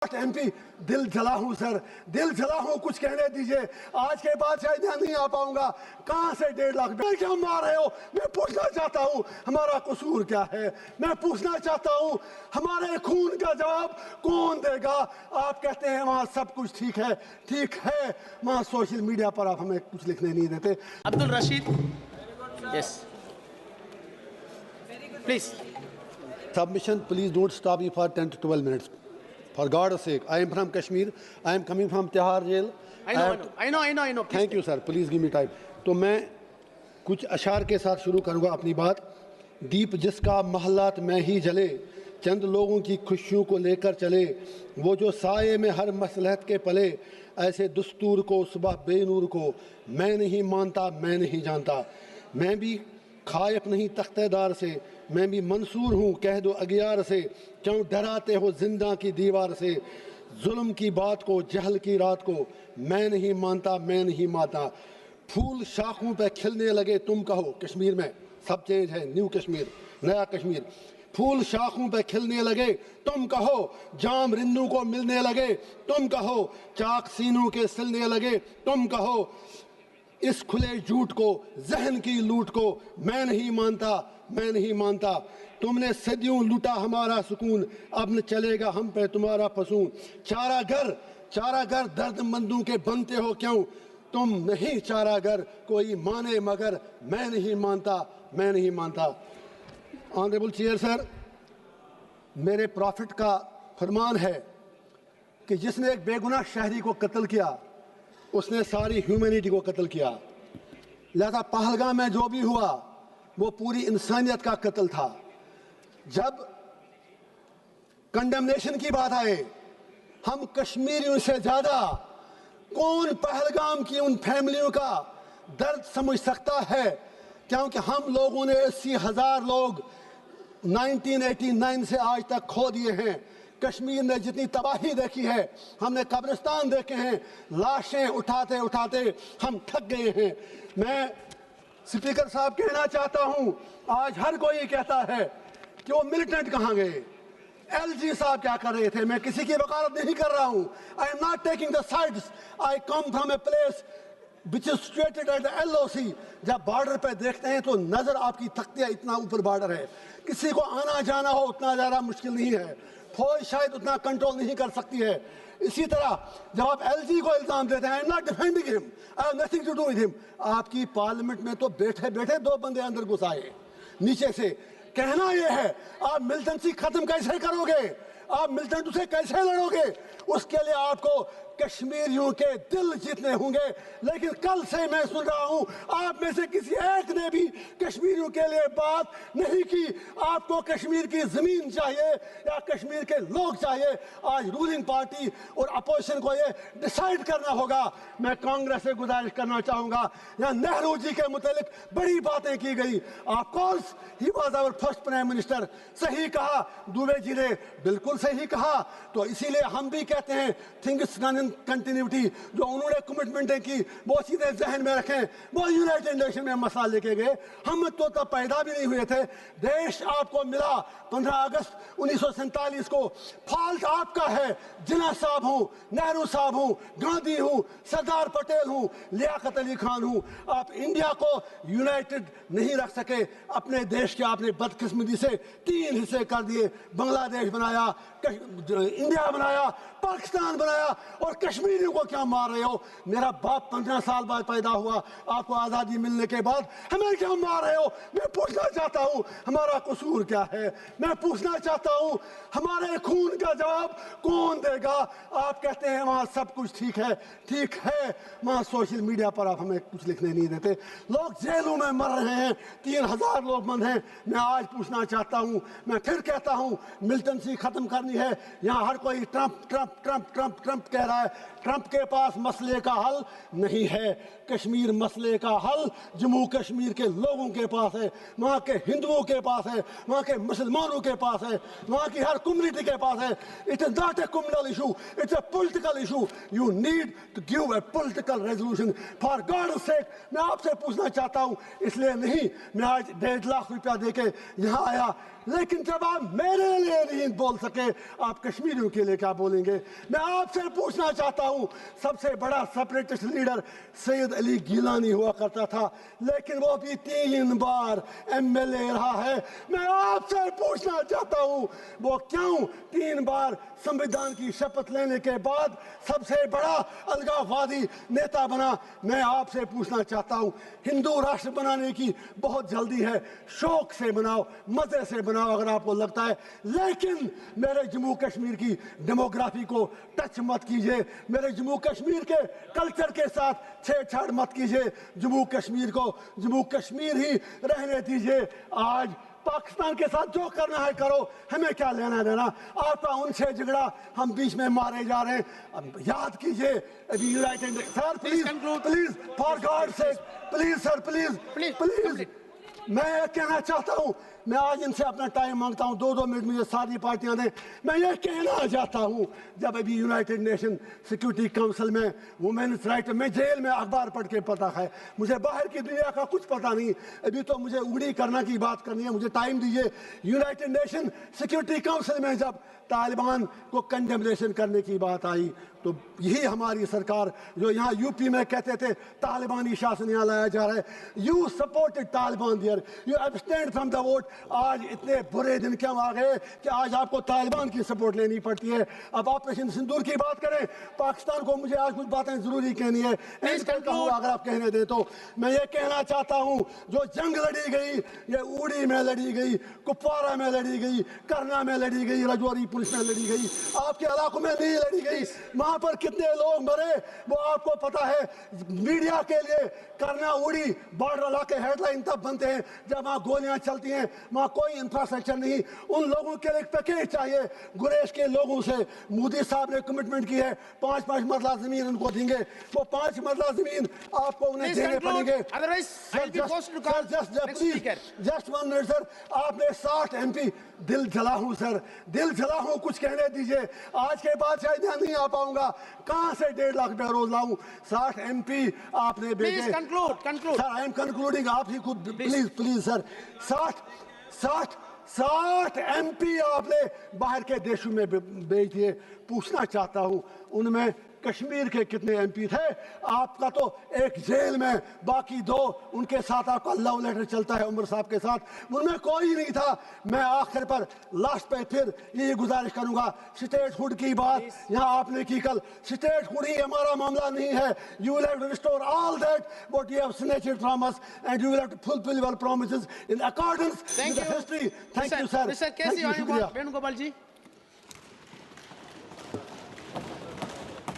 MP दिल जला हूँ सर, दिल जला हूँ, कुछ कहने दीजिए। आज के बाद शायद यहाँ नहीं आ पाऊंगा। कहाँ से 1.5 लाख क्या मार रहे हो? मैं पूछना चाहता हूँ हमारा कसूर क्या है? मैं पूछना चाहता हूँ हमारे खून का जवाब कौन देगा? आप कहते हैं वहाँ सब कुछ ठीक है, वहाँ सोशल मीडिया पर आप हमें कुछ लिखने नहीं देते। Abdul Rashid, yes, please. Submission, please don't stop me for 10 to 12 minutes. For God's sake, I am from Kashmir. I am coming from Tihar jail. I know. Please. Thank you, sir. Please give me time. तो मैं कुछ अशार के साथ शुरू करूँगा अपनी बात। दीप जिसका महलात में ही जले, चंद लोगों की खुशियों को लेकर चले, वो जो साये में हर मसलहत के पले, ऐसे दुस्तूर को सुबह बेनूर को मैं नहीं मानता, मैं नहीं जानता। मैं भी खायफ नहीं तख्तेदार से, मैं भी मंसूर हूँ कह दो अगियार से, क्यों डराते हो जिंदा की दीवार से? जुल्म की बात को, जहल की रात को मैं नहीं मानता, मैं नहीं मानता। फूल शाखों पे खिलने लगे तुम कहो, कश्मीर में सब चेंज है, न्यू कश्मीर, नया कश्मीर। फूल शाखों पे खिलने लगे तुम कहो, जाम रिन्नू को मिलने लगे तुम कहो, चाक सीनों के सिलने लगे तुम कहो, इस खुले झूठ को, जहन की लूट को मैं नहीं मानता, मैं नहीं मानता। तुमने सदियों लूटा हमारा सुकून, अब न चलेगा हम पे तुम्हारा फसून। चारा घर दर्दमंदों के बनते हो क्यों? तुम नहीं चारागर कोई माने मगर मैं नहीं मानता, मैं नहीं मानता। ऑनरेबल चेयर सर, मेरे प्रॉफिट का फरमान है कि जिसने एक बेगुनाह शहरी को कत्ल किया उसने सारी ह्यूमैनिटी को कत्ल किया। लिहाजा पहलगाम में जो भी हुआ वो पूरी इंसानियत का कत्ल था। जब कंडेमनेशन की बात आए, हम कश्मीरियों से ज्यादा कौन पहलगाम की उन फैमिलियों का दर्द समझ सकता है? क्योंकि हम लोगों ने 80,000 लोग 1989 से आज तक खो दिए हैं। कश्मीर ने जितनी तबाही देखी है, हमने कब्रिस्तान देखे हैं, लाशें उठाते उठाते हम थक गए हैं। मैं स्पीकर साहब कहना चाहता हूं, आज हर कोई कहता है कि वो मिलिटेंट कहां गए, LG साहब क्या कर रहे थे। मैं किसी की वकालत नहीं कर रहा हूं। आई am not taking the sides, I come from a place which is situated at the LOC। जब बॉर्डर पे देखते हैं तो नजर आपकी थकती है, इतना ऊपर बॉर्डर है, किसी को आना जाना हो उतना ज़्यादा मुश्किल नहीं है, फौज शायद उतना कंट्रोल नहीं कर सकती है। इसी तरह जब आप LG को इल्ज़ाम देते हैं, I am not defending him, I have nothing to do with him. आपकी पार्लियामेंट में तो बैठे बैठे 2 बंदे अंदर घुस आए नीचे से। कहना यह है, आप मिलिटेंसी खत्म कैसे करोगे? आप मिलिटेंट से कैसे लड़ोगे? उसके लिए आपको कश्मीरियों के दिल जीतने होंगे। लेकिन कल से मैं सुन रहा हूं आप में से किसी एक ने भी कश्मीरियों के लिए बात नहीं की। आपको कश्मीर की जमीन चाहिए या कश्मीर के लोग चाहिए? आज रूलिंग पार्टी और अपोजिशन को ये डिसाइड करना होगा। मैं कांग्रेस से गुजारिश करना चाहूंगा, या नेहरू जी के मुतालिक बड़ी बातें की गई। Of course he was our first prime minister, सही कहा दुबे जी ने, बिल्कुल सही कहा। तो इसीलिए हम भी कहते हैं थिंग्स डन इन कंटिन्यूटी, जो उन्होंने कमिटमेंटें की वो सीधे जहन में रखें। वो यूनाइटेड नेशन में मसला लेके गए, हम तो तब पैदा भी नहीं हुए थे। देश आपको मिला 15 अगस्त 1947 को, फॉल्ट आपका है। जिन्ना साहब हूं, नेहरू साहब हूं, गांधी हूं, सरदार पटेल हूं, लियाकत अली खान हूं। आप इंडिया को यूनाइटेड नहीं रख सके। अपने देश के आपने बदकिस्मती से 3 हिस्से कर दिए, बांग्लादेश बनाया, इंडिया बनाया, पाकिस्तान बनाया, और कश्मीरियों को क्या मार रहे हो? मेरा बाप 15 साल बाद पैदा हुआ, आपको आज़ादी मिलने के बाद हमें क्या मार रहे हो? मैं पूछना चाहता हूँ हमारा कसूर क्या है? मैं पूछना चाहता हूँ हमारे खून का जवाब कौन देगा? आप कहते हैं वहाँ सब कुछ ठीक है, वहाँ सोशल मीडिया पर आप हमें कुछ लिखने नहीं देते। लोग जेलों में मर रहे हैं, 3,000 लोग बंद हैं। मैं आज पूछना चाहता हूँ, मैं फिर कहता हूँ मिलिटेंसी खत्म करनी है। यहाँ हर कोई Trump Trump Trump Trump Trump कह रहा है। ट्रंप के पास मसले का हल नहीं है। कश्मीर मसले का हल जम्मू कश्मीर के लोगों के पास है, वहाँ के हिंदुओं के पास है, वहाँ के मुसलमानों के पास है, वहाँ की हर कम्युनिटी के पास है। It is not a communal issue, it's a political issue. You need to give a political resolution for God sake. मैं आपसे पूछना चाहता हूँ, इसलिए नहीं मैं आज 1.5 लाख रुपया देके यहाँ आया, لیکن جب آپ میرے لیے نہیں بول سکے آپ کشمیریوں کے لیے کیا بولیں گے؟ میں آپ سے پوچھنا چاہتا ہوں، سب سے بڑا سپریٹسٹ لیڈر سید علی گیلانی ہوا کرتا تھا، لیکن وہ بھی 3 بار MLA رہا ہے۔ میں آپ سے پوچھنا چاہتا ہوں وہ کیوں 3 بار سمویدھان کی شپت لینے کے بعد سب سے بڑا الگاووادی نیتا بنا؟ میں آپ سے پوچھنا چاہتا ہوں، ہندو راشٹر بنانے کی بہت جلدی ہے، شوق سے بناؤ، مزے سے بناؤ اگر آپ کو لگتا ہے، لیکن میرے جموں کشمیر کی ڈیموگرافی کو ٹچ مت کیجئے، میرے جموں کشمیر کے کلچر کے ساتھ چھیڑ چھاڑ مت کیجئے، جموں کشمیر کو جموں کشمیر ہی رہنے دیجئے۔ آج پاکستان کے ساتھ جو کرنا ہے کرو، ہمیں کیا لینا دینا؟ آپ کا ان سے جھگڑا، ہم بیچ میں مارے جا رہے ہیں۔ یاد کیجئے ابھی united sir please please for God sake please sir please میں یہ کہنا چاہتا ہوں، میں آج ان سے اپنا ٹائم مانگتا ہوں، 2 منٹ مجھے ساری پارٹیاں دیں۔ میں یہ کہنا چاہتا ہوں، جب ابھی یونائٹڈ نیشن سیکورٹی کونسل میں وومنس رائٹ، میں جیل میں اخبار پڑھ کے پتا ہے، مجھے باہر کی دنیا کا کچھ پتا نہیں، ابھی تو مجھے اگڑی کرنا کی بات کرنی ہے، مجھے ٹائم دیجیے۔ یونائٹڈ نیشن سیکورٹی کونسل میں جب طالبان کو کنڈمنیشن کرنے کی بات آئی تو یہی ہماری سرکار جو یہاں UP میں کہتے تھے طالبانی شاسن یہاں لایا جا رہا ہے، you supported Taliban there, you abstained from the vote. آج اتنے برے دن کیوں آ گئے کہ آج آپ کو طالبان کی سپورٹ لینی پڑتی ہے؟ اب آپریشن سندور کی بات کریں، پاکستان کو مجھے آج کچھ باتیں ضروری کہنی ہے، اگر آپ کہنے دیں تو میں یہ کہنا چاہتا ہوں، جو جنگ لڑی گئی یہ اوڑی میں لڑی گئی، کپوارہ میں لڑی گئی، کرنا میں لڑی گئی، رجوری پولیس میں لڑی گئی، آپ کے علاقوں میں نہیں لڑی گئی۔ وہاں پر کتنے لوگ مرے وہ آپ کو پتا ہے۔ میڈیا کے لیے کرنا اوڑی بارڈر علاقے ہیڈ لائن تب بنتے ہیں جب وہاں گولیاں چلتی ہیں، وہاں کوئی انفراسٹرکچر نہیں۔ ان لوگوں کے لیے ایک پیکیج چاہیے۔ گریز کے لوگوں سے مودی صاحب نے کمٹمنٹ کی ہے 5 مرلہ زمین ان کو دیں گے، وہ 5 مرلہ زمین آپ کو انہیں دینے پڑیں گے۔ جسٹ 1 منٹ سر، آپ نے 60 MP، دل جلا ہوں سر، دل جلا ہوں، کچھ کہنے دیجئے۔ آج کے بعد شاید یہاں نہیں آ پاؤں گا، کہاں سے 1.5 لاکھ بیروز لاؤں؟ 60 MP آپ نے بھیجے۔ سر آئی ایم کنکلوڈنگ، آپ ہی خود پلیز سر، 60 MP آپ نے باہر کے دیشوں میں بھیج دیے۔ پوچھنا چاہتا ہوں ان میں کشمیر کے کتنے MP تھے؟ آپ کا تو ایک جیل میں، باقی 2 ان کے ساتھ آپ کا لو لیٹر چلتا ہے عمر صاحب کے ساتھ، ان میں کوئی نہیں تھا۔ میں آخر پر لاسٹ پہ پھر یہ گزارش کروں گا، اسٹیٹ ہوڈ کی بات یہاں آپ نے کی کل، اسٹیٹ ہوڈ ہی ہمارا معاملہ نہیں ہے۔ You will have to restore all that what you have snatched from us, and you will have to fulfill your promises in accordance with the history. Thank you sir. Mr. K.C. Venugopal ji.